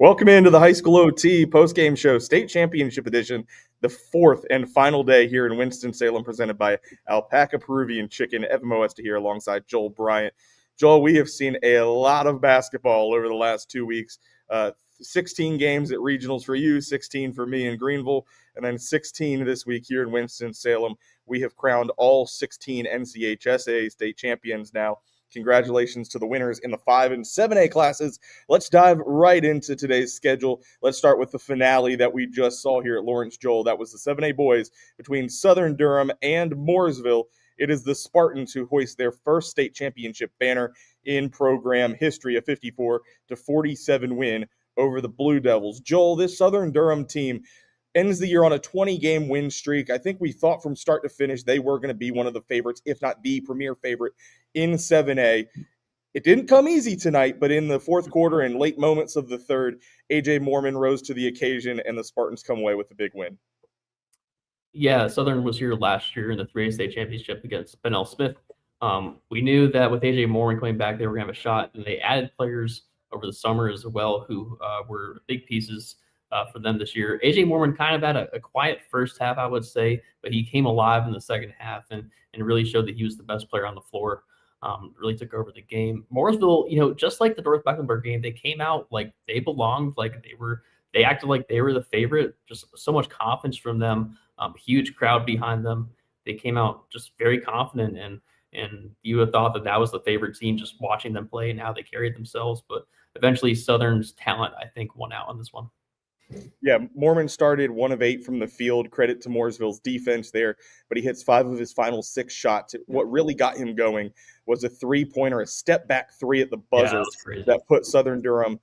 Welcome into the High School OT postgame show, state championship edition, the fourth and final day here in Winston-Salem, presented by Alpaca, Peruvian chicken. Evan Moesta here alongside Joel Bryant. Joel, we have seen a lot of basketball over the last 2 weeks. 16 games at regionals for you, 16 for me in Greenville, and then 16 this week here in Winston-Salem. We have crowned all 16 NCHSA state champions now. Congratulations to the winners in the 5 and 7A classes. Let's dive right into today's schedule. Let's start with the finale that we just saw here at Lawrence. Joel. That was the 7A boys between Southern Durham and Mooresville. It is the Spartans who hoist their first state championship banner in program history, a 54-47 win over the Blue Devils. Joel, this Southern Durham team ends the year on a 20-game win streak. I think we thought from start to finish they were going to be one of the favorites, if not the premier favorite in 7A. It didn't come easy tonight, but in the fourth quarter and late moments of the third, A.J. Mormon rose to the occasion, and the Spartans come away with a big win. Yeah, Southern was here last year in the 3A state championship against Benel Smith. We knew that with A.J. Mormon coming back, they were going to have a shot, and they added players over the summer as well who were big pieces for them this year. A.J. Mormon kind of had a quiet first half, I would say, but he came alive in the second half and really showed that he was the best player on the floor. Really took over the game. Mooresville, just like the North Mecklenburg game, they came out like they belonged, like they acted like they were the favorite. Just so much confidence from them. Huge crowd behind them. They came out just very confident, and you would have thought that was the favorite team just watching them play and how they carried themselves. But eventually, Southern's talent, I think, won out on this one. Yeah, Mormon started 1 of 8 from the field. Credit to Mooresville's defense there, but he hits 5 of his final 6 shots. What really got him going was a three-pointer, a step-back 3 at the buzzer that put Southern Durham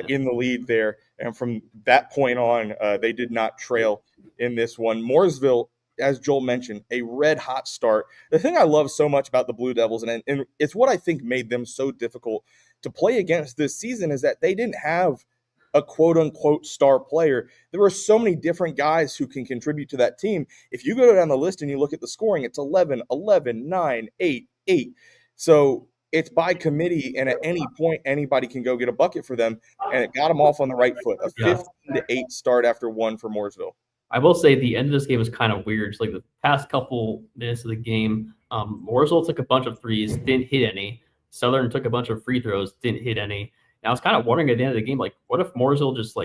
in the lead there. And from that point on, they did not trail in this one. Mooresville, as Joel mentioned, a red-hot start. The thing I love so much about the Blue Devils, and it's what I think made them so difficult to play against this season, is that they didn't have a quote-unquote star player. There were so many different guys who can contribute to that team. If you go down the list and you look at the scoring, it's 11, 11, 9, 8, 8. So it's by committee, and at any point, anybody can go get a bucket for them, and it got them off on the right foot. A 15-8 start after 1 for Mooresville. I will say the end of this game was kind of weird. It's like the past couple minutes of the game, Mooresville took a bunch of threes, didn't hit any. Southern took a bunch of free throws, didn't hit any. And I was kind of wondering at the end of the game, like, what if Mooresville just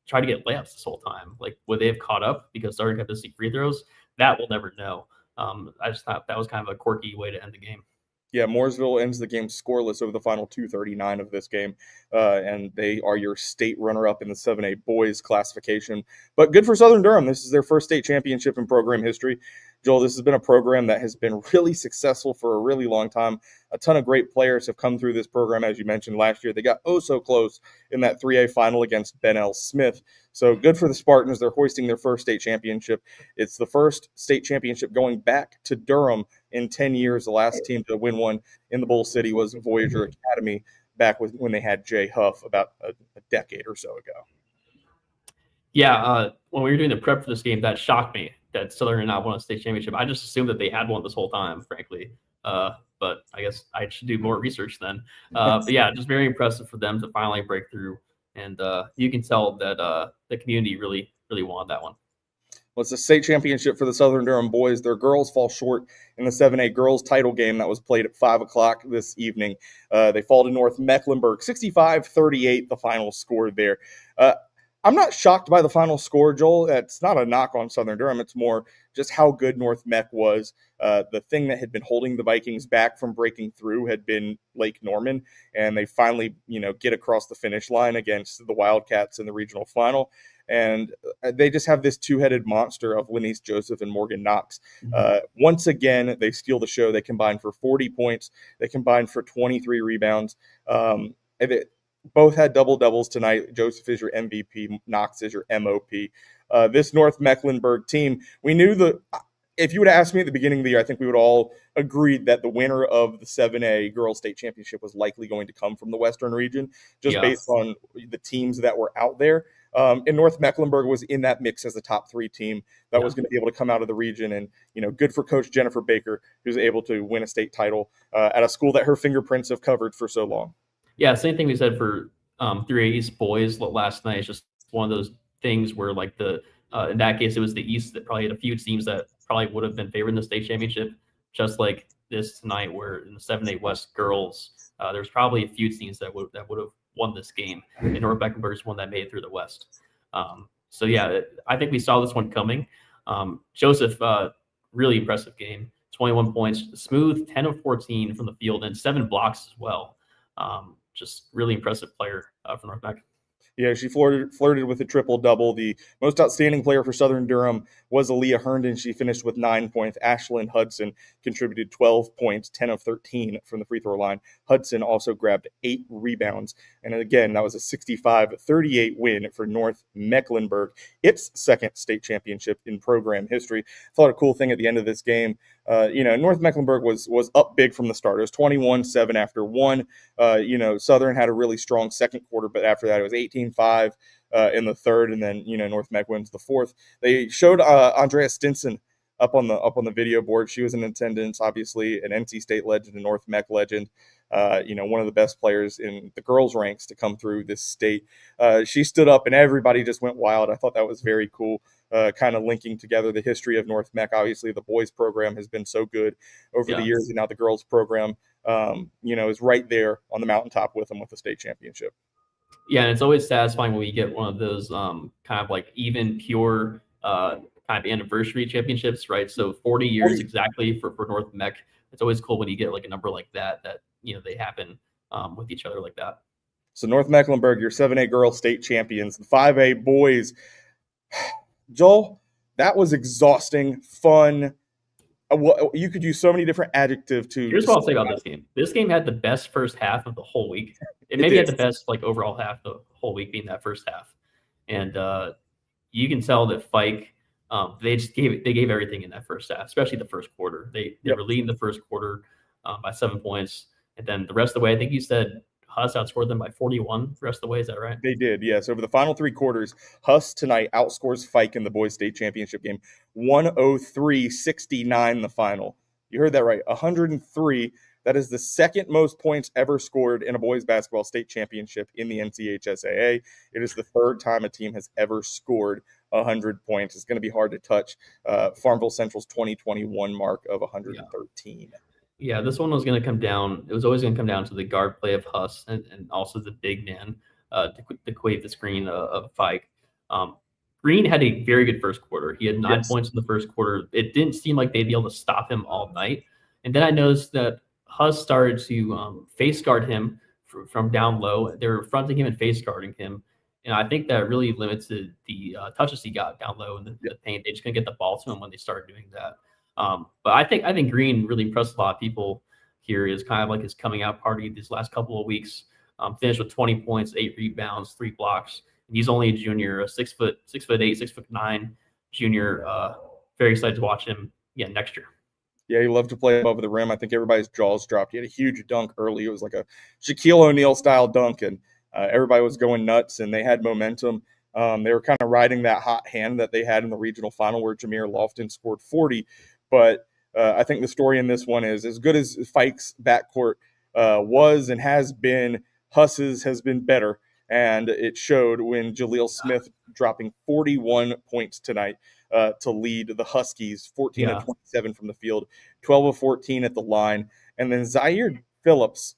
tried to get layups this whole time? Like, would they have caught up because Southern kept missing free throws? That we'll never know. I just thought that was kind of a quirky way to end the game. Yeah, Mooresville ends the game scoreless over the final 2:39 of this game, and they are your state runner-up in the 7A boys classification. But good for Southern Durham. This is their first state championship in program history. Joel, this has been a program that has been really successful for a really long time. A ton of great players have come through this program, as you mentioned last year. They got so close in that 3A final against Benel Smith. So good for the Spartans. They're hoisting their first state championship. It's the first state championship going back to Durham in 10 years. The last team to win one in the Bull City was Voyager Academy back when they had Jay Huff about a decade or so ago. Yeah, when we were doing the prep for this game, that shocked me that Southern did not won a state championship. I just assumed that they had one this whole time, frankly. But I guess I should do more research then. But yeah, just very impressive for them to finally break through. And you can tell that the community really, really wanted that one. Well, it's a state championship for the Southern Durham boys. Their girls fall short in the 7A girls title game that was played at 5 o'clock this evening. They fall to North Mecklenburg, 65-38, the final score there. I'm not shocked by the final score, Joel. It's not a knock on Southern Durham. It's more just how good North Mech was. The thing that had been holding the Vikings back from breaking through had been Lake Norman, and they finally, get across the finish line against the Wildcats in the regional final. And they just have this two-headed monster of Lenise Joseph and Morgan Knox. Once again, they steal the show. They combine for 40 points. They combine for 23 rebounds. Both had double-doubles tonight. Joseph is your MVP. Knox is your MOP. This North Mecklenburg team, we knew if you would have asked me at the beginning of the year, I think we would all agreed that the winner of the 7A Girls State Championship was likely going to come from the Western region, just based on the teams that were out there. And North Mecklenburg was in that mix as a top 3 team that was going to be able to come out of the region. And, good for Coach Jennifer Baker, who's able to win a state title at a school that her fingerprints have covered for so long. Yeah, same thing we said for 3A East boys last night. It's just one of those things where, like, in that case, it was the East that probably had a few teams that probably would have been favored in the state championship, just like this tonight, where in the 7A West girls, there's probably a few teams that would have won this game, and North Mecklenburg's one that made it through the West. So yeah, I think we saw this one coming. Joseph, really impressive game. 21 points, smooth, 10 of 14 from the field, and 7 blocks as well. Just really impressive player from North Mac. Yeah, she flirted with a triple-double. The most outstanding player for Southern Durham was Aaliyah Herndon. She finished with 9 points. Ashlyn Hudson contributed 12 points, 10 of 13 from the free throw line. Hudson also grabbed 8 rebounds. And again, that was a 65-38 win for North Mecklenburg, its second state championship in program history. I thought a cool thing at the end of this game, North Mecklenburg was up big from the start. It was 21-7 after one. Southern had a really strong second quarter, but after that it was 18-5 in the third, and then North Mech wins the fourth. They showed Andrea Stinson up on the video board. She was in attendance, obviously an NC State legend, a North Mech legend. One of the best players in the girls' ranks to come through this state. She stood up and everybody just went wild. I thought that was very cool, kind of linking together the history of North Mech. Obviously, the boys program has been so good over the years, and now the girls program, is right there on the mountaintop with them with the state championship. Yeah, and it's always satisfying when we get one of those kind of like even pure kind of anniversary championships, right? So 40 years exactly for North Mech. It's always cool when you get like a number like that they happen with each other like that. So North Mecklenburg, your 7A girls state champions. The 5A boys, Joel, that was exhausting, fun. You could use so many different adjectives to. Here's what I'll say about this game. This game had the best first half of the whole week. It maybe had the best overall half the whole week being that first half, and you can tell that Fike they gave everything in that first half, especially the first quarter. They were leading the first quarter by 7 points, and then the rest of the way, I think you said Huss outscored them by 41 the rest of the way. Is that right? They did, yes. Over the final 3 quarters, Huss tonight outscores Fike in the boys state championship game, 103-69 the final. You heard that right, 103. That is the second most points ever scored in a boys basketball state championship in the NCHSAA. It is the third time a team has ever scored 100 points. It's going to be hard to touch Farmville Central's 2021 mark of 113. Yeah, this one was going to come down. It was always going to come down to the guard play of Huss and also the big man to quave the screen of Fike. Green had a very good first quarter. He had 9 points in the first quarter. It didn't seem like they'd be able to stop him all night. And then I noticed that Huss started to face guard him from down low. They were fronting him and face guarding him. And I think that really limited the touches he got down low in the paint. They just couldn't get the ball to him when they started doing that. But I think Green really impressed a lot of people here. Is kind of like his coming out party these last couple of weeks. Finished with 20 points, 8 rebounds, 3 blocks. And he's only a junior, a 6'8", 6'9" junior. Very excited to watch him again next year. Yeah, he loved to play above the rim. I think everybody's jaws dropped. He had a huge dunk early. It was like a Shaquille O'Neal style dunk, and everybody was going nuts, and they had momentum. They were kind of riding that hot hand that they had in the regional final where Jameer Lofton scored 40. But I think the story in this one is as good as Fike's backcourt was and has been, Huss's has been better. And it showed when Jaleel Smith dropping 41 points tonight to lead the Huskies, 14 of 27 from the field, 12 of 14 at the line. And then Zaire Phillips,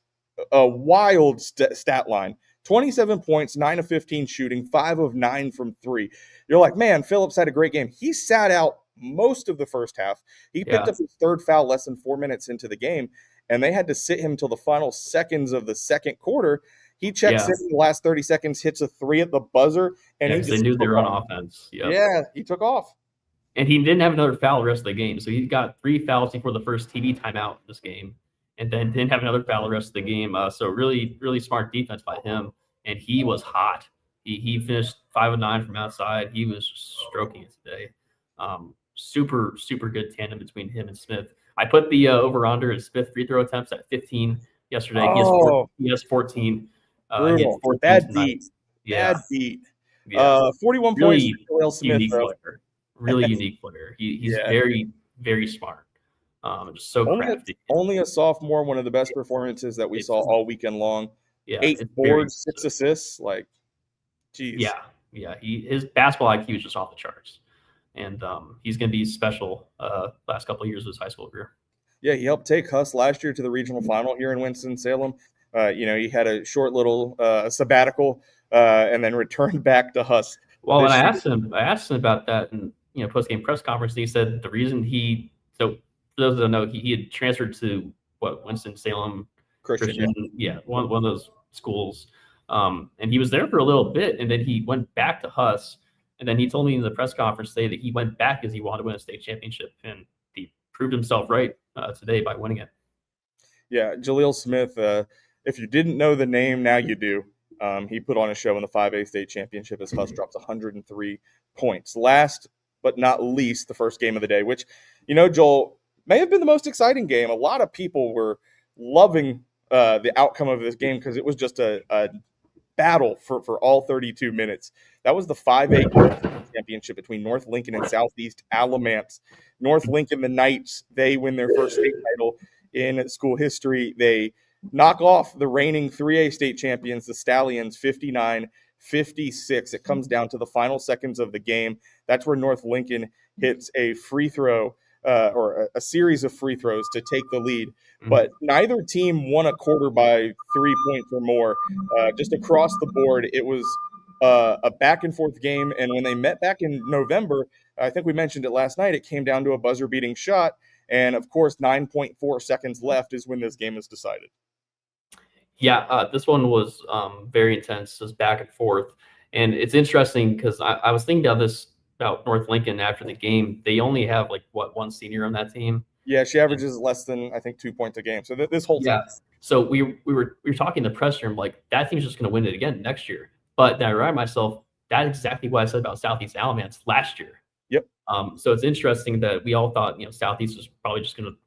a wild stat line. 27 points, 9 of 15 shooting, 5 of 9 from 3. You're like, man, Phillips had a great game. He sat out most of the first half. He picked up his third foul less than 4 minutes into the game, and they had to sit him till the final seconds of the second quarter. He checks in the last 30 seconds, hits a 3 at the buzzer, and they knew they were on offense. Yeah, he took off. And he didn't have another foul the rest of the game. So he got 3 fouls before the first TV timeout this game, and then didn't have another foul the rest of the game. So really, really smart defense by him. And he was hot. He finished 5 of 9 from outside. He was just stroking it today. Super, super good tandem between him and Smith. I put the over-under at Smith free throw attempts at 15 yesterday. He has 14. He had 14 Bad tonight. beat. Bad beat. 41 really points. Unique player. Really unique player. He's very, very smart. Just so crafty. Only a sophomore, one of the best performances that we saw all weekend long. Yeah, 8 it's very boards, 6 impressive. assists. Like, geez. Yeah. His basketball IQ is just off the charts, and he's going to be special last couple of years of his high school career. Yeah, he helped take Huss last year to the regional final here in Winston-Salem. He had a short little sabbatical and then returned back to Huss Well, and this year. I asked him about that in post game press conference. And he said the reason for those that don't know, he had transferred to Winston Salem Christian, yeah. Christian, one of those schools, and he was there for a little bit, and then he went back to Huss, and then he told me in the press conference today that he went back because he wanted to win a state championship, and he proved himself right today by winning it. Yeah, Jaleel Smith, if you didn't know the name, now you do. He put on a show in the 5A state championship as Huss drops 103 points. Last but not least, the first game of the day, which, Joel, may have been the most exciting game. A lot of people were loving the outcome of this game because it was just a battle for all 32 minutes. That was the 5A championship between North Lincoln and Southeast Alamance. North Lincoln, the Knights, they win their first state title in school history. They knock off the reigning 3A state champions, the Stallions, 59-56. It comes down to the final seconds of the game. That's where North Lincoln hits a free throw or a series of free throws to take the lead. But neither team won a quarter by 3 points or more. Just across the board, it was a back-and-forth game. And when they met back in November, I think we mentioned it last night, it came down to a buzzer-beating shot. And, of course, 9.4 seconds left is when this game is decided. Yeah, this one was very intense, just back and forth. And it's interesting because I was thinking about North Lincoln after the game. They only have, one senior on that team? Yeah, she averages less than, I think, 2 points a game. So this whole team. So we were talking in the press room, that team's just going to win it again next year. But then I reminded myself, that's exactly what I said about Southeast Alamance last year. Yep. So it's interesting that we all thought, Southeast was probably just going to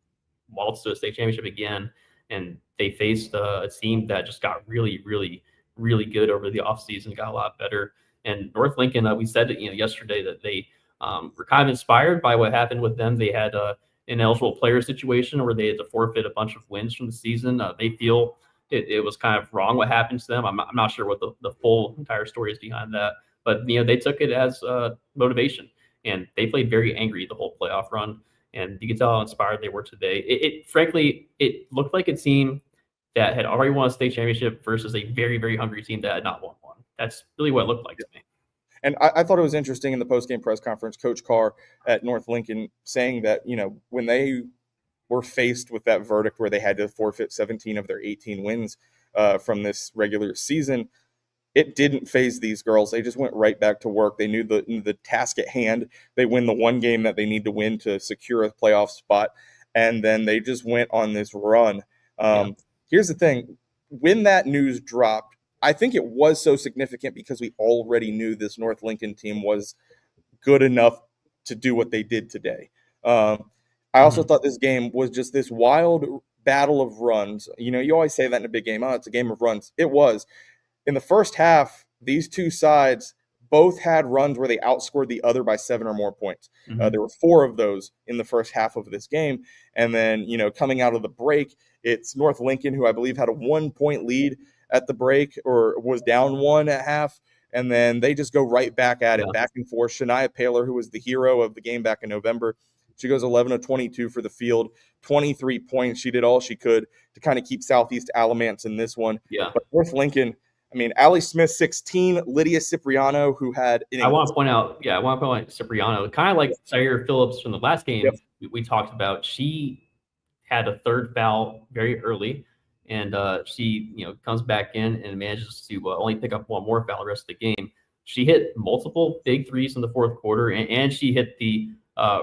waltz to a state championship again. And they faced a team that just got really, really, really good over the offseason, got a lot better. And North Lincoln, we said yesterday that they were kind of inspired by what happened with them. They had an ineligible player situation where they had to forfeit a bunch of wins from the season. They feel it was kind of wrong what happened to them. I'm not sure what the full entire story is behind that. But, they took it as motivation. And they played very angry the whole playoff run. And you can tell how inspired they were today. Frankly, it looked like a team that had already won a state championship versus a very, very hungry team that had not won one. That's really what it looked like to me. And I thought it was interesting in the post-game press conference, Coach Carr at North Lincoln saying that, when they were faced with that verdict where they had to forfeit 17 of their 18 wins from this regular season, it didn't phase these girls. They just went right back to work. They knew the task at hand. They win the one game that they need to win to secure a playoff spot, and then they just went on this run. Here's the thing. When that news dropped, I think it was so significant because we already knew this North Lincoln team was good enough to do what they did today. I also thought this game was just this wild battle of runs. You always say that in a big game. Oh, it's a game of runs. It was. In the first half, these two sides both had runs where they outscored the other by 7 or more points. There were 4 of those in the first half of this game. And then, coming out of the break, it's North Lincoln, who I believe had a 1-point lead at the break or was down 1 at half. And then they just go right back at it, back and forth. Shania Paler, who was the hero of the game back in November, she goes 11 of 22 for the field, 23 points. She did all she could to kind of keep Southeast Alamance in this one. Yeah. But North Lincoln, Allie Smith, 16, Lydia Cipriano, who had I want to point out Cipriano, kind of like Zaire Phillips from the last game we talked about. She had a third foul very early, and she comes back in and manages to only pick up one more foul the rest of the game. She hit multiple big threes in the fourth quarter, and she hit the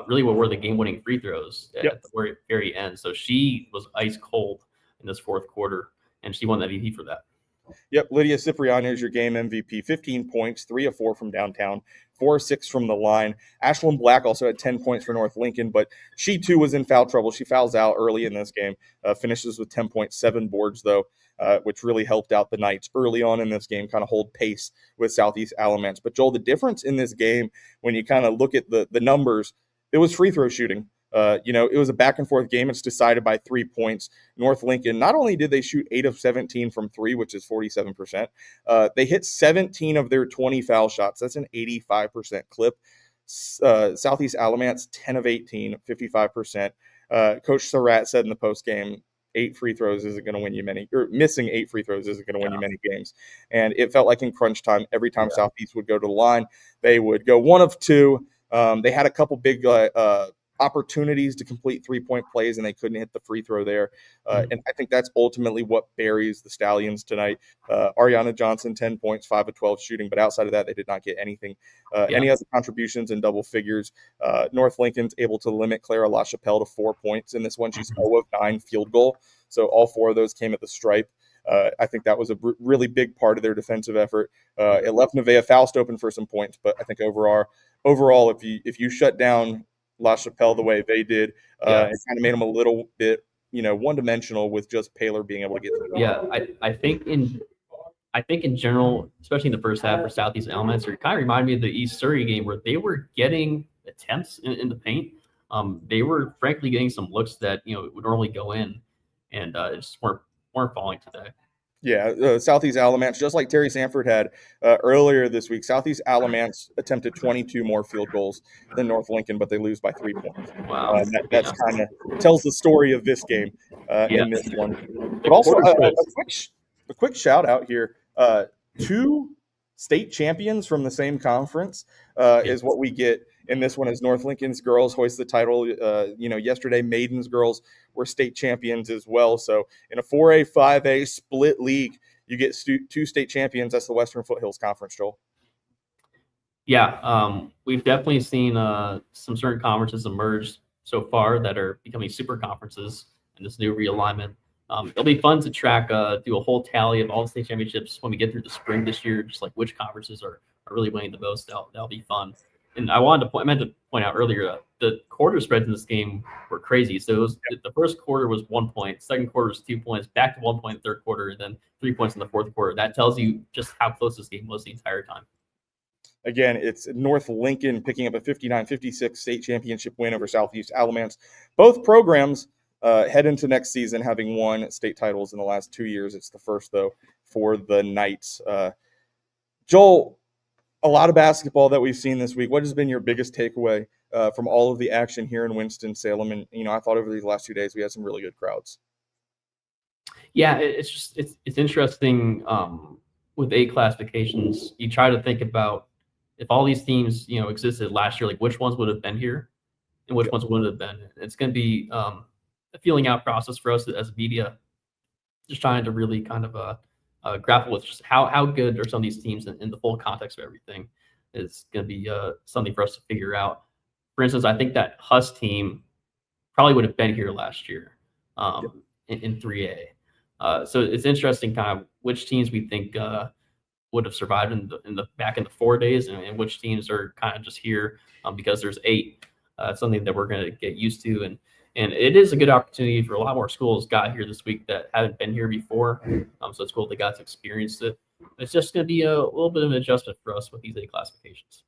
really what were the game-winning free throws at the very, very end. So she was ice cold in this fourth quarter, and she won the MVP for that. Yep, Lydia Cipriano is your game MVP. 15 points, 3 of 4 from downtown, 4 of 6 from the line. Ashlyn Black also had 10 points for North Lincoln, but she too was in foul trouble. She fouls out early in this game, finishes with 10.7 boards though, which really helped out the Knights early on in this game, kind of hold pace with Southeast Alamance. But Joel, the difference in this game, when you kind of look at the numbers, it was free throw shooting. It was a back and forth game. It's decided by 3 points. North Lincoln, not only did they shoot 8 of 17 from three, which is 47%, they hit 17 of their 20 foul shots. That's an 85% clip. Southeast Alamance, 10 of 18, 55%. Coach Surratt said in the post game, missing 8 free throws isn't going to win you many games. And it felt like in crunch time, every time Southeast would go to the line, they would go 1 of 2. They had a couple big opportunities to complete 3-point plays, and they couldn't hit the free throw there. And I think that's ultimately what buries the Stallions tonight. Ariana Johnson, 10 points, 5 of 12 shooting, but outside of that, they did not get anything. Any other contributions in double figures. North Lincoln's able to limit Clara LaChapelle to 4 points in this one. She's 0 of 9 field goal, so all 4 of those came at the stripe. I think that was a really big part of their defensive effort. It left Nevaeh Faust open for some points, but I think overall, if you shut down LaChapelle the way they did, it kind of made them a little bit, one-dimensional with just Paler being able to get to the ball. Yeah, I think in general, especially in the first half for Southeast Elements, it kind of reminded me of the East Surrey game where they were getting attempts in the paint. They were frankly getting some looks that would normally go in, and just weren't falling today. Yeah, Southeast Alamance, just like Terry Sanford had earlier this week, Southeast Alamance attempted 22 more field goals than North Lincoln, but they lose by 3 points. Wow. That's kind of tells the story of this game in this one. But also a quick shout out here. 2 state champions from the same conference is what we get in this one, as North Lincoln's girls hoist the title. Yesterday, Maiden's girls were state champions as well. So in a 4A, 5A split league, you get 2 state champions. That's the Western Foothills Conference, Joel. Yeah, we've definitely seen some certain conferences emerge so far that are becoming super conferences in this new realignment. It'll be fun to track, do a whole tally of all the state championships when we get through the spring this year, just like which conferences are really winning the most. That'll be fun. And I meant to point out earlier, the quarter spreads in this game were crazy. So the first quarter was 1 point, second quarter was 2 points, back to 1 point in the third quarter, and then 3 points in the fourth quarter. That tells you just how close this game was the entire time. Again, it's North Lincoln picking up a 59-56 state championship win over Southeast Alamance. Both programs head into next season having won state titles in the last 2 years. It's the first, though, for the Knights. Joel, a lot of basketball that we've seen this week. What has been your biggest takeaway from all of the action here in Winston-Salem? And, I thought over these last 2 days we had some really good crowds. Yeah, it's interesting with A classifications. You try to think about if all these teams, existed last year, like which ones would have been here and which ones wouldn't have been. It's going to be a feeling out process for us as media, just trying to really kind of grapple with just how good are some of these teams in the full context of everything is going to be something for us to figure out. For instance, I think that Huss team probably would have been here last year in 3A. So it's interesting kind of which teams we think would have survived in the back in the 4 days and which teams are kind of just here because there's 8. It's something that we're going to get used to. And it is a good opportunity for a lot more schools got here this week that haven't been here before. So it's cool they got to experience it. It's just going to be a little bit of an adjustment for us with these A classifications.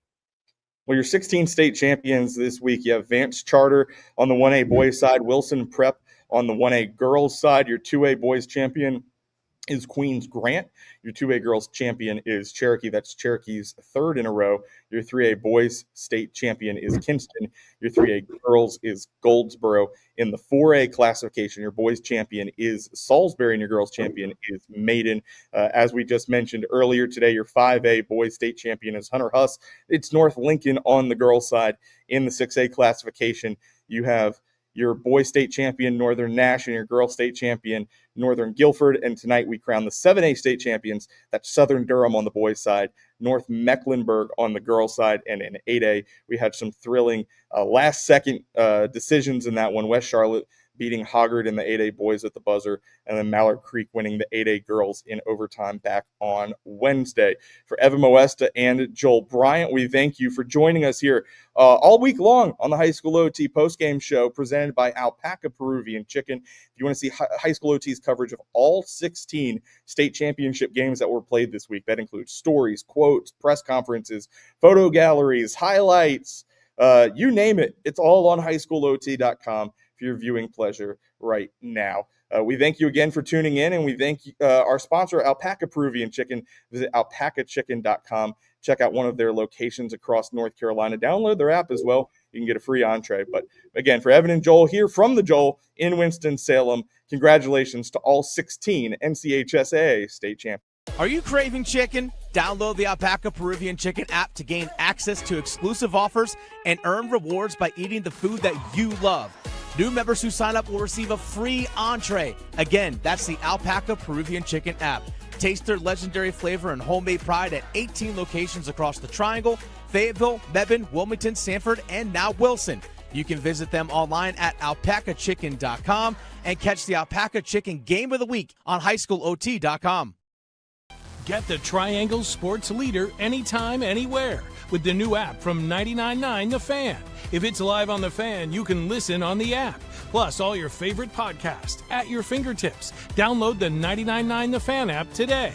Well, your 16 state champions this week, you have Vance Charter on the 1A boys side, Wilson Prep on the 1A girls side. Your 2A boys champion is Queens Grant. Your 2A girls champion is Cherokee. That's Cherokee's 3rd in a row. Your 3A boys state champion is Kinston. Your 3A girls is Goldsboro. In the 4A classification, your boys champion is Salisbury and your girls champion is Maiden. As we just mentioned earlier today, your 5A boys state champion is Hunter Huss. It's North Lincoln on the girls side. In the 6A classification, you have your boys state champion, Northern Nash, and your girls state champion, Northern Guilford. And tonight we crown the 7A state champions. That's Southern Durham on the boys side, North Mecklenburg on the girls side. And in 8A, we had some thrilling last-second decisions in that one. West Charlotte beating Hoggard in the 8A boys at the buzzer, and then Mallard Creek winning the 8A girls in overtime back on Wednesday. For Evan Moesta and Joel Bryant, we thank you for joining us here all week long on the High School OT postgame show presented by Alpaca Peruvian Chicken. If you want to see High School OT's coverage of all 16 state championship games that were played this week, that includes stories, quotes, press conferences, photo galleries, highlights, You name it, it's all on HighSchoolOT.com for your viewing pleasure right now. We thank you again for tuning in, and we thank our sponsor, Alpaca Peruvian Chicken. Visit alpacachicken.com. Check out one of their locations across North Carolina. Download their app as well. You can get a free entree. But again, for Evan and Joel here from the Joel in Winston-Salem, congratulations to all 16 NCHSAA state champions. Are you craving chicken? Download the Alpaca Peruvian Chicken app to gain access to exclusive offers and earn rewards by eating the food that you love. New members who sign up will receive a free entree. Again, that's the Alpaca Peruvian Chicken app. Taste their legendary flavor and homemade pride at 18 locations across the Triangle, Fayetteville, Mebane, Wilmington, Sanford, and now Wilson. You can visit them online at alpacachicken.com and catch the Alpaca Chicken Game of the Week on HighSchoolOT.com. Get the Triangle sports leader anytime, anywhere with the new app from 99.9 The Fan. If it's live on The Fan, you can listen on the app. Plus, all your favorite podcasts at your fingertips. Download the 99.9 The Fan app today.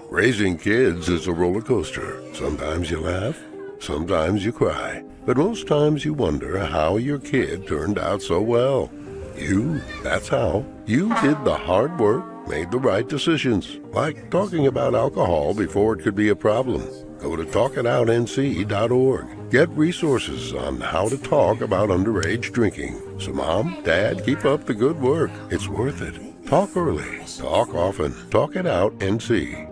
Raising kids is a roller coaster. Sometimes you laugh, sometimes you cry. But most times you wonder how your kid turned out so well. That's how. You did the hard work, made the right decisions, like talking about alcohol before it could be a problem. Go to talkitoutnc.org. Get resources on how to talk about underage drinking. So Mom, Dad, keep up the good work. It's worth it. Talk early. Talk often. Talk it out, NC.